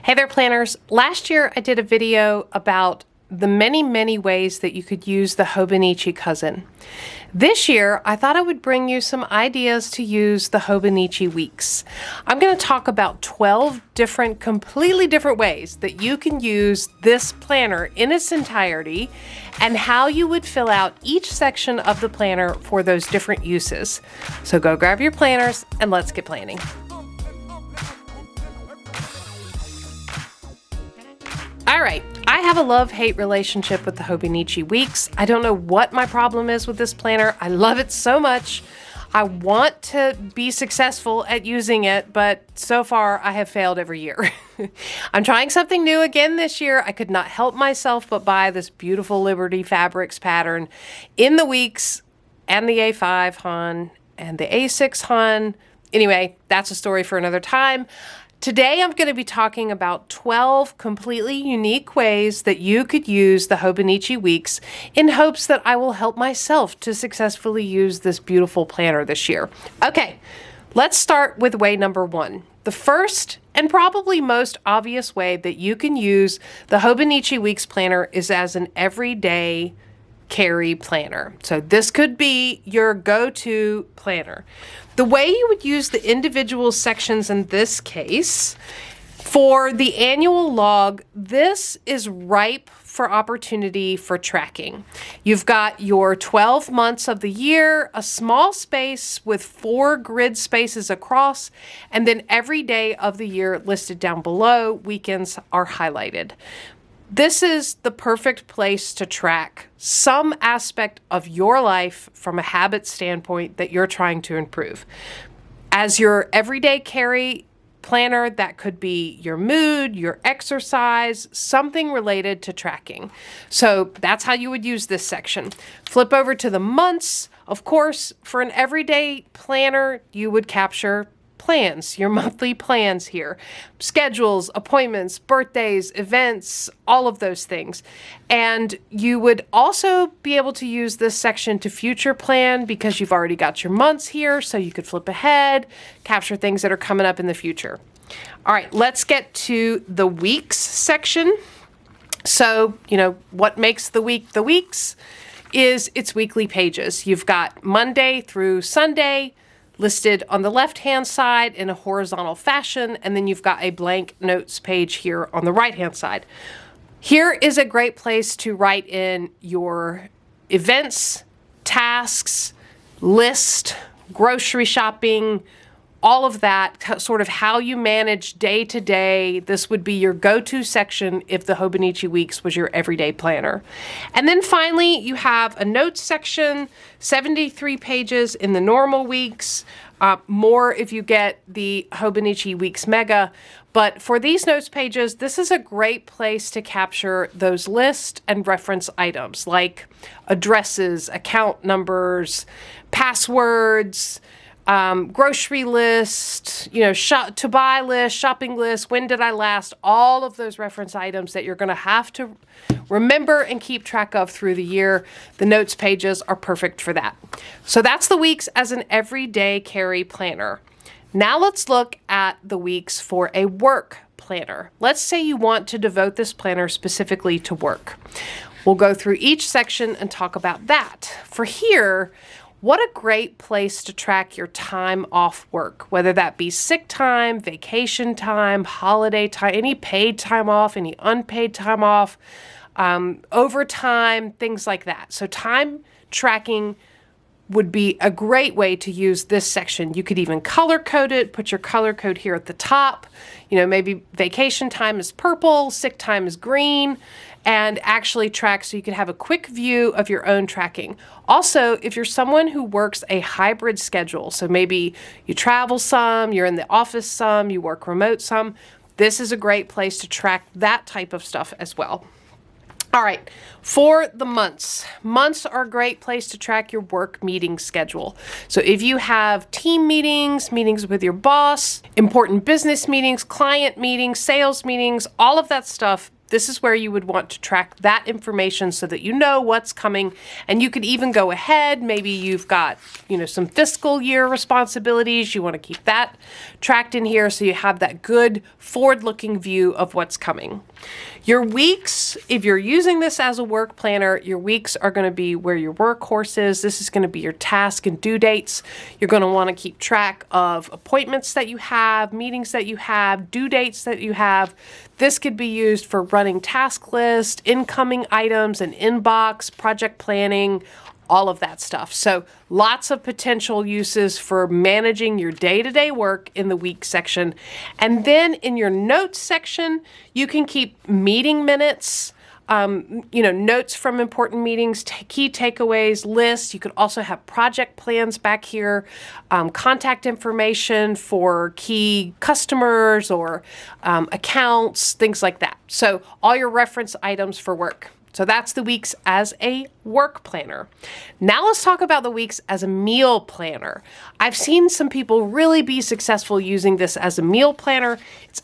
Hey there, planners. Last year I did a video about the many ways that you could use the Hobonichi cousin. This year I thought I would bring you some ideas to use the Hobonichi Weeks. I'm going to talk about 12 different, completely different ways that you can use this planner in its entirety and how you would fill out each section of the planner for those different uses. So go grab your planners and let's get planning. All right, I have a love-hate relationship with the Hobonichi Weeks. I don't know what my problem is with this planner. I love it so much. I want to be successful at using it, but so far I have failed every year. I'm trying something new again this year. I could not help myself but buy this beautiful Liberty Fabrics pattern in the Weeks and the A5 Hun and the A6 Hun. Anyway, that's a story for another time. Today I'm going to be talking about 12 completely unique ways that you could use the Hobonichi Weeks in hopes that I will help myself to successfully use this beautiful planner this year. Okay, let's start with way number one. The first and probably most obvious way that you can use the Hobonichi Weeks planner is as an everyday carry planner. So this could be your go-to planner. The way you would use the individual sections in this case, for the annual log, this is ripe for opportunity for tracking. You've got your 12 months of the year, a small space with 4 grid spaces across, and then every day of the year listed down below. Weekends are highlighted. This is the perfect place to track some aspect of your life from a habit standpoint that you're trying to improve. As your everyday carry planner, that could be your mood, your exercise, something related to tracking. So that's how you would use this section. Flip over to the months. Of course, for an everyday planner, you would capture plans, your monthly plans here, schedules, appointments, birthdays, events, all of those things. And you would also be able to use this section to future plan because you've already got your months here, so you could flip ahead, capture things that are coming up in the future. All right, let's get to the weeks section. So, what makes the weeks is its weekly pages. You've got Monday through Sunday listed on the left-hand side in a horizontal fashion, and then you've got a blank notes page here on the right-hand side. Here is a great place to write in your events, tasks, list, grocery shopping, all of that, sort of how you manage day to day. This would be your go-to section if the Hobonichi Weeks was your everyday planner. And then finally, you have a notes section, 73 pages in the normal weeks, more if you get the Hobonichi Weeks Mega. But for these notes pages, this is a great place to capture those list and reference items like addresses, account numbers, passwords, grocery list, shop to buy list, shopping list, when did I last, all of those reference items that you're going to have to remember and keep track of through the year. The notes pages are perfect for that. So that's the weeks as an everyday carry planner. Now let's look at the weeks for a work planner. Let's say you want to devote this planner specifically to work. We'll go through each section and talk about that. For here, what a great place to track your time off work, whether that be sick time, vacation time, holiday time, any paid time off, any unpaid time off, overtime, things like that. So time tracking would be a great way to use this section. You could even color code it, put your color code here at the top. Maybe vacation time is purple, sick time is green, and actually track so you can have a quick view of your own tracking. Also, if you're someone who works a hybrid schedule, so maybe you travel some, you're in the office some, you work remote some, this is a great place to track that type of stuff as well. All right, for the months. Months are a great place to track your work meeting schedule. So if you have team meetings, meetings with your boss, important business meetings, client meetings, sales meetings, all of that stuff, this is where you would want to track that information so that you know what's coming. And you could even go ahead. Maybe you've got, some fiscal year responsibilities. You want to keep that tracked in here so you have that good forward-looking view of what's coming. Your weeks, if you're using this as a work planner, your weeks are going to be where your workhorse is. This is going to be your task and due dates. You're going to want to keep track of appointments that you have, meetings that you have, due dates that you have. This could be used for running task list, incoming items, and inbox, project planning, all of that stuff. So lots of potential uses for managing your day-to-day work in the week section. And then in your notes section, you can keep meeting minutes, notes from important meetings, key takeaways, lists. You could also have project plans back here, contact information for key customers or accounts, things like that. So all your reference items for work. So that's the weeks as a work planner. Now let's talk about the weeks as a meal planner. I've seen some people really be successful using this as a meal planner.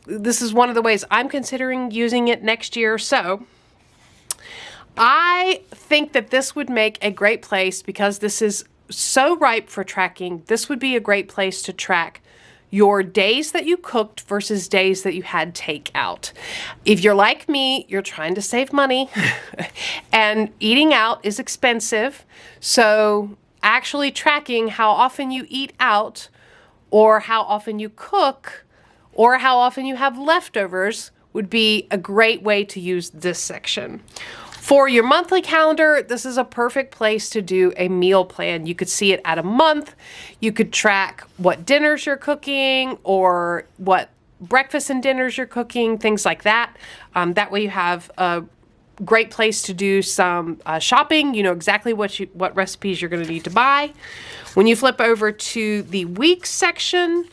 This is one of the ways I'm considering using it next year. So I think that this would make a great place, because this is so ripe for tracking. This would be a great place to track your days that you cooked versus days that you had takeout. If you're like me, you're trying to save money and eating out is expensive. So actually tracking how often you eat out, or how often you cook, or how often you have leftovers would be a great way to use this section. For your monthly calendar, this is a perfect place to do a meal plan. You could see it at a month. You could track what dinners you're cooking or what breakfast and dinners you're cooking, things like that. That way you have a great place to do some shopping. You know exactly what recipes you're going to need to buy. When you flip over to the weeks section,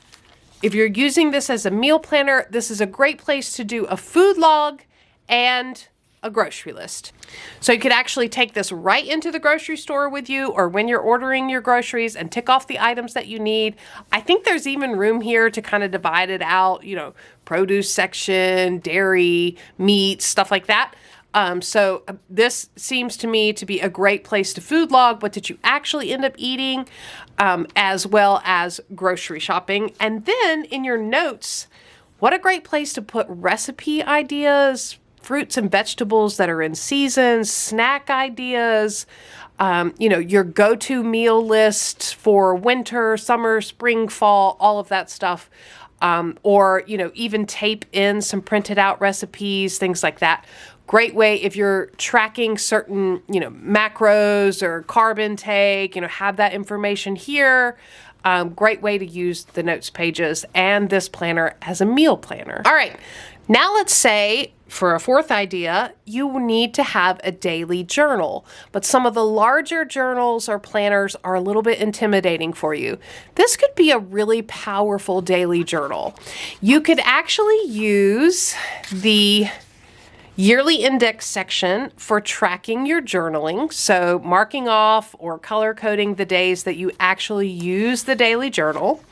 if you're using this as a meal planner, this is a great place to do a food log and a grocery list. So you could actually take this right into the grocery store with you, or when you're ordering your groceries, and tick off the items that you need. I think there's even room here to kind of divide it out, produce section, dairy, meat, stuff like that. So this seems to me to be a great place to food log what did you actually end up eating, as well as grocery shopping. And then in your notes, what a great place to put recipe ideas, fruits and vegetables that are in season, snack ideas, your go-to meal list for winter, summer, spring, fall, all of that stuff. Or even tape in some printed out recipes, things like that. Great way if you're tracking certain, macros or carb intake, have that information here. Great way to use the notes pages and this planner as a meal planner. All right, now let's say for a fourth idea, you need to have a daily journal, but some of the larger journals or planners are a little bit intimidating for you. This could be a really powerful daily journal. You could actually use the yearly index section for tracking your journaling, so marking off or color coding the days that you actually use the daily journal.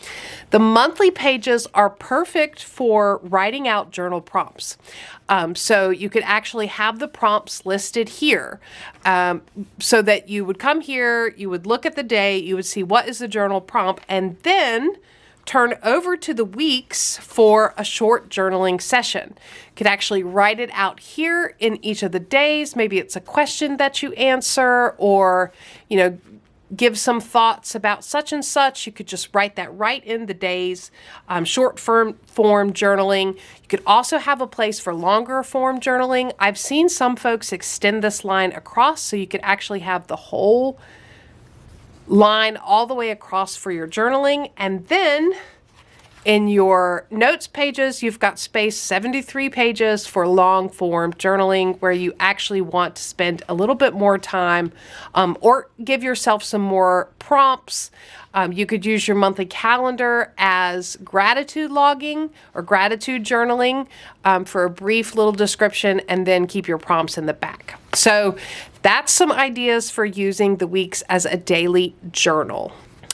The monthly pages are perfect for writing out journal prompts. So you could actually have the prompts listed here, so that you would come here, you would look at the day, you would see what is the journal prompt, and then turn over to the weeks for a short journaling session. You could actually write it out here in each of the days. Maybe it's a question that you answer, or, give some thoughts about such and such. You could just write that right in the days. Short form journaling. You could also have a place for longer form journaling. I've seen some folks extend this line across, so you could actually have the whole line all the way across for your journaling. And then in your notes pages, you've got space 73 pages for long form journaling, where you actually want to spend a little bit more time, or give yourself some more prompts. You could use your monthly calendar as gratitude logging or gratitude journaling, for a brief little description, and then keep your prompts in the back. So that's some ideas for using the weeks as a daily journal.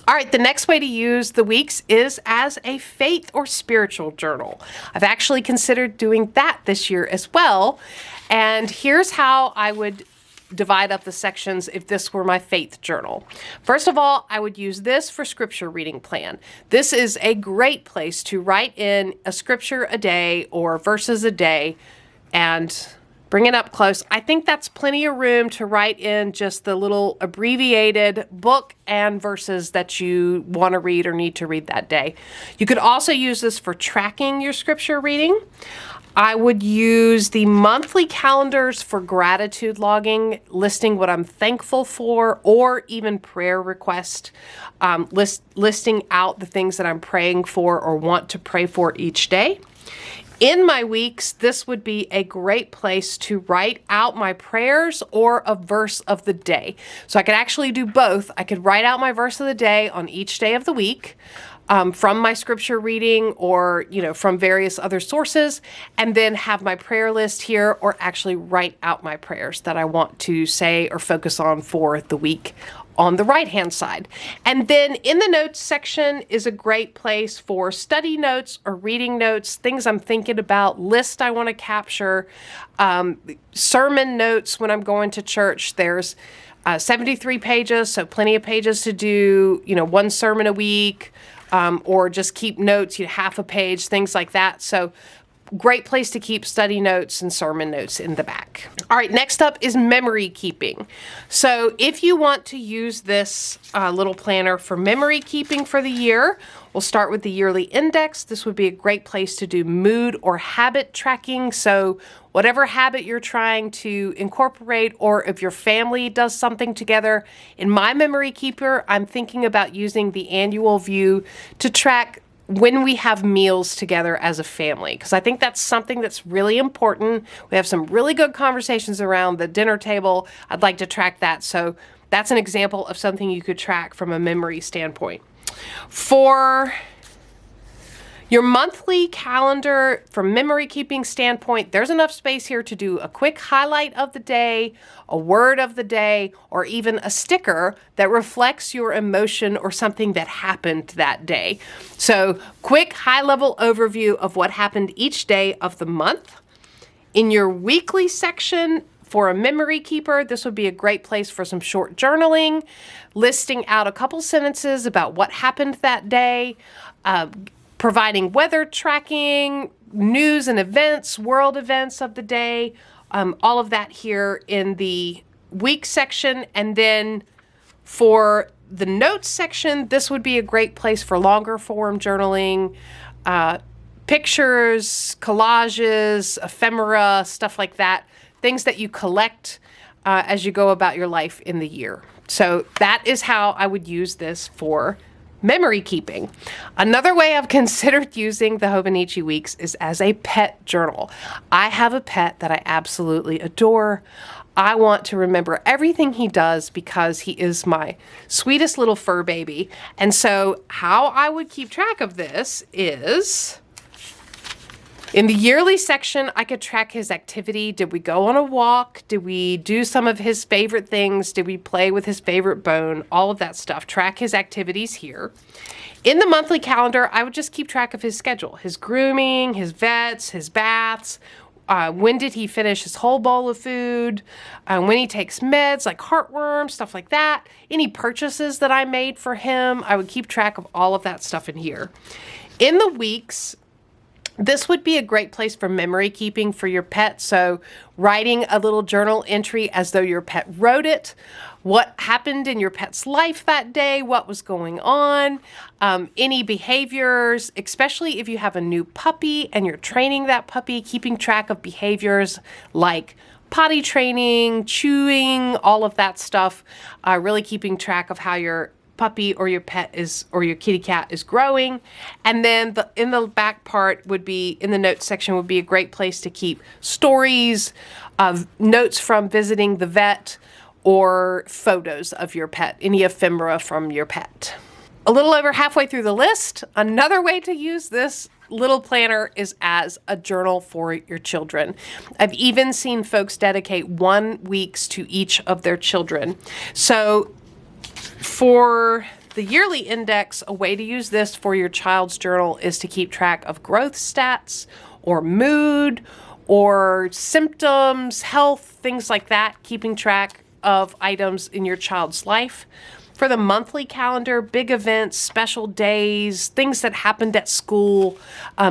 All right, the next way to use the weeks is as a faith or spiritual journal. I've actually considered doing that this year as well. And here's how I would divide up the sections if this were my faith journal. First of all, I would use this for scripture reading plan. This is a great place to write in a scripture a day or verses a day and bring it up close. I think that's plenty of room to write in just the little abbreviated book and verses that you want to read or need to read that day. You could also use this for tracking your scripture reading. I would use the monthly calendars for gratitude logging, listing what I'm thankful for, or even prayer request, listing out the things that I'm praying for or want to pray for each day. In my weeks, this would be a great place to write out my prayers or a verse of the day. So I could actually do both. I could write out my verse of the day on each day of the week from my scripture reading or, from various other sources, and then have my prayer list here or actually write out my prayers that I want to say or focus on for the week on the right-hand side. And then in the notes section is a great place for study notes or reading notes, things I'm thinking about, list I want to capture, sermon notes when I'm going to church. There's 73 pages, so plenty of pages to do, one sermon a week, or just keep notes, half a page, things like that. So great place to keep study notes and sermon notes in the back. All right, next up is memory keeping. So if you want to use this little planner for memory keeping for the year, we'll start with the yearly index. This would be a great place to do mood or habit tracking. So whatever habit you're trying to incorporate, or if your family does something together. In my memory keeper, I'm thinking about using the annual view to track when we have meals together as a family, because I think that's something that's really important. We have some really good conversations around the dinner table. I'd like to track that. So that's an example of something you could track from a memory standpoint. For your monthly calendar, from memory keeping standpoint, there's enough space here to do a quick highlight of the day, a word of the day, or even a sticker that reflects your emotion or something that happened that day. So quick high-level overview of what happened each day of the month. In your weekly section, for a memory keeper, this would be a great place for some short journaling, listing out a couple sentences about what happened that day, providing weather tracking, news and events, world events of the day, all of that here in the week section. And then for the notes section, this would be a great place for longer form journaling, pictures, collages, ephemera, stuff like that, things that you collect as you go about your life in the year. So that is how I would use this for memory keeping. Another way I've considered using the Hobonichi Weeks is as a pet journal. I have a pet that I absolutely adore. I want to remember everything he does because he is my sweetest little fur baby. And so how I would keep track of this is in the yearly section, I could track his activity. Did we go on a walk? Did we do some of his favorite things? Did we play with his favorite bone? All of that stuff. Track his activities here. In the monthly calendar, I would just keep track of his schedule, his grooming, his vets, his baths. When did he finish his whole bowl of food? When he takes meds like heartworm, stuff like that. Any purchases that I made for him, I would keep track of all of that stuff in here. In the weeks, this would be a great place for memory keeping for your pet. So writing a little journal entry as though your pet wrote it, what happened in your pet's life that day, what was going on, any behaviors, especially if you have a new puppy and you're training that puppy, keeping track of behaviors like potty training, chewing, all of that stuff, really keeping track of how your puppy or your pet is, or your kitty cat is growing. And then in the back part would be, in the notes section, would be a great place to keep stories, notes from visiting the vet, or photos of your pet, any ephemera from your pet. A little over halfway through the list, another way to use this little planner is as a journal for your children. I've even seen folks dedicate 1 week to each of their children. So for the yearly index, a way to use this for your child's journal is to keep track of growth stats or mood or symptoms, health, things like that, keeping track of items in your child's life. For the monthly calendar, big events, special days, things that happened at school,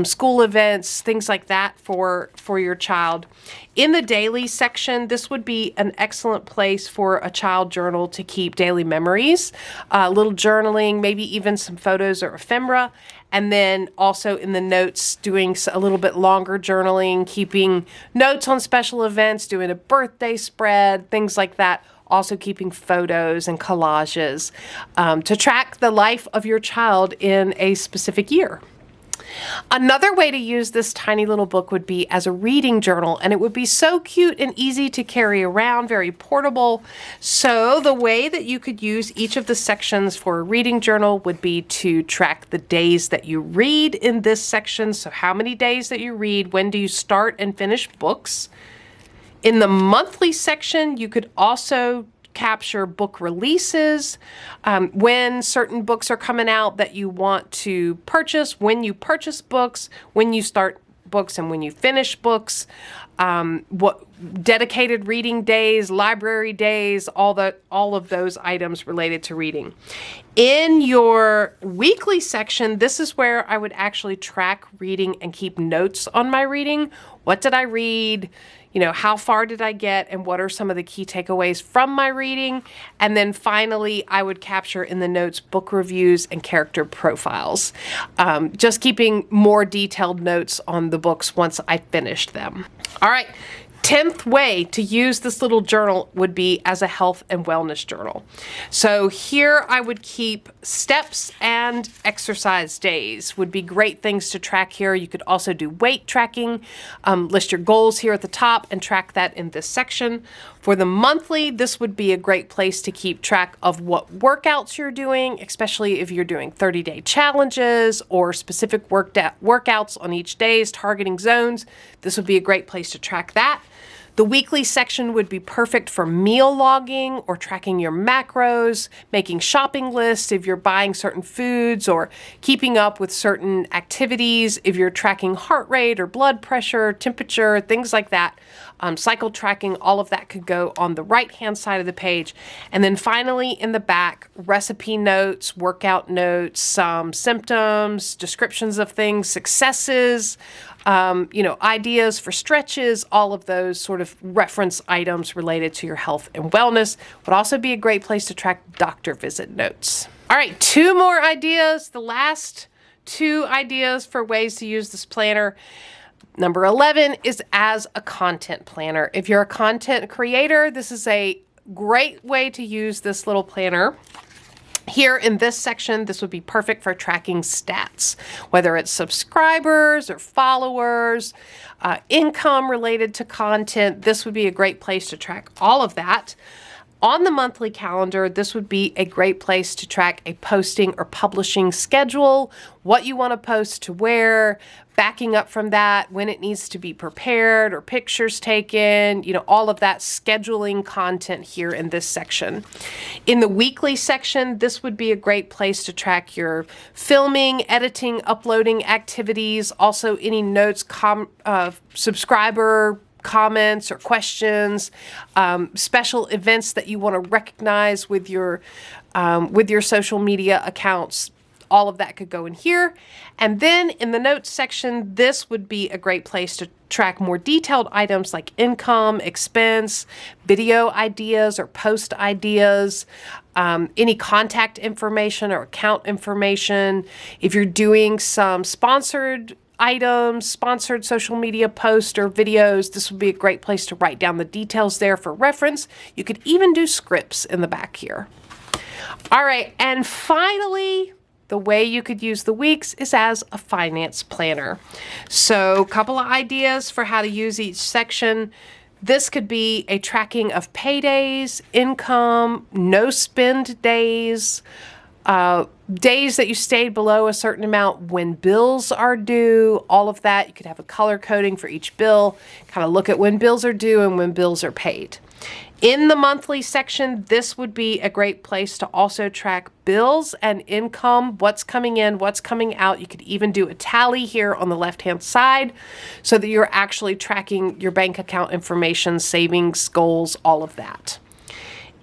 school events, things like that for your child. In the daily section, this would be an excellent place for a child journal to keep daily memories, little journaling, maybe even some photos or ephemera. And then also in the notes, doing a little bit longer journaling, keeping notes on special events, doing a birthday spread, things like that. Also keeping photos and collages to track the life of your child in a specific year. Another way to use this tiny little book would be as a reading journal, and it would be so cute and easy to carry around, very portable. So the way that you could use each of the sections for a reading journal would be to track the days that you read in this section. So how many days that you read, when do you start and finish books? In the monthly section, you could also capture book releases, when certain books are coming out that you want to purchase, when you purchase books, when you start books, and when you finish books, what dedicated reading days, library days, all of those items related to reading. In your weekly section, this is where I would actually track reading and keep notes on my reading. What did I read? How far did I get, and what are some of the key takeaways from my reading? And then finally, I would capture in the notes book reviews and character profiles, just keeping more detailed notes on the books once I finished them. All right. 10th way to use this little journal would be as a health and wellness journal. So here I would keep steps and exercise days would be great things to track here. You could also do weight tracking, list your goals here at the top and track that in this section. For the monthly, this would be a great place to keep track of what workouts you're doing, especially if you're doing 30-day challenges or specific workouts on each day's targeting zones. This would be a great place to track that. The weekly section would be perfect for meal logging or tracking your macros, making shopping lists if you're buying certain foods, or keeping up with certain activities if you're tracking heart rate or blood pressure, temperature, things like that. Cycle tracking, all of that could go on the right-hand side of the page. And then finally in the back, recipe notes, workout notes, some symptoms, descriptions of things, successes, ideas for stretches, all of those sort of reference items related to your health and wellness would also be a great place to track doctor visit notes. All right, 2 more ideas. The last 2 ideas for ways to use this planner. Number 11 is as a content planner. If you're a content creator, this is a great way to use this little planner. Here in this section, this would be perfect for tracking stats, whether it's subscribers or followers, income related to content. This would be a great place to track all of that. On the monthly calendar, this would be a great place to track a posting or publishing schedule, what you want to post to where, backing up from that, when it needs to be prepared or pictures taken, all of that scheduling content here in this section. In the weekly section, this would be a great place to track your filming, editing, uploading activities, also any notes, subscriber comments or questions, special events that you want to recognize with your social media accounts. All of that could go in here. And then in the notes section, this would be a great place to track more detailed items like income, expense, video ideas or post ideas, any contact information or account information. If you're doing some sponsored items, sponsored social media posts or videos, this would be a great place to write down the details there for reference. You could even do scripts in the back here. All right, and finally, the way you could use the weeks is as a finance planner. So a couple of ideas for how to use each section. This could be a tracking of paydays, income, no spend days, days that you stayed below a certain amount, when bills are due, all of that. You could have a color coding for each bill, kind of look at when bills are due and when bills are paid. In the monthly section, this would be a great place to also track bills and income, what's coming in, what's coming out. You could even do a tally here on the left-hand side so that you're actually tracking your bank account information, savings, goals, all of that.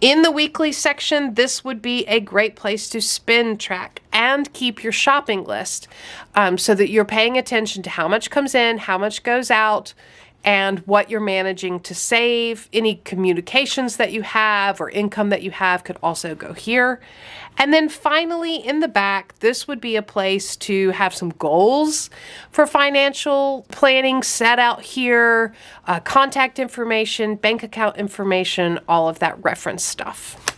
In the weekly section, this would be a great place to spend track and keep your shopping list so that you're paying attention to how much comes in, how much goes out, and what you're managing to save. Any communications that you have or income that you have could also go here. And then finally, in the back, this would be a place to have some goals for financial planning set out here, contact information, bank account information, all of that reference stuff.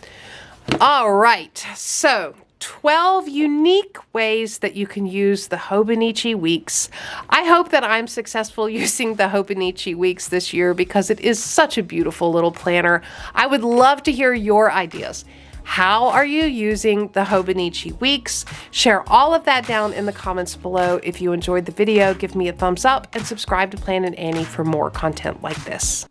All right, so 12 unique ways that you can use the Hobonichi Weeks. I hope that I'm successful using the Hobonichi Weeks this year because it is such a beautiful little planner. I would love to hear your ideas. How are you using the Hobonichi Weeks? Share all of that down in the comments below. If you enjoyed the video, give me a thumbs up and subscribe to Plannin' Annie for more content like this.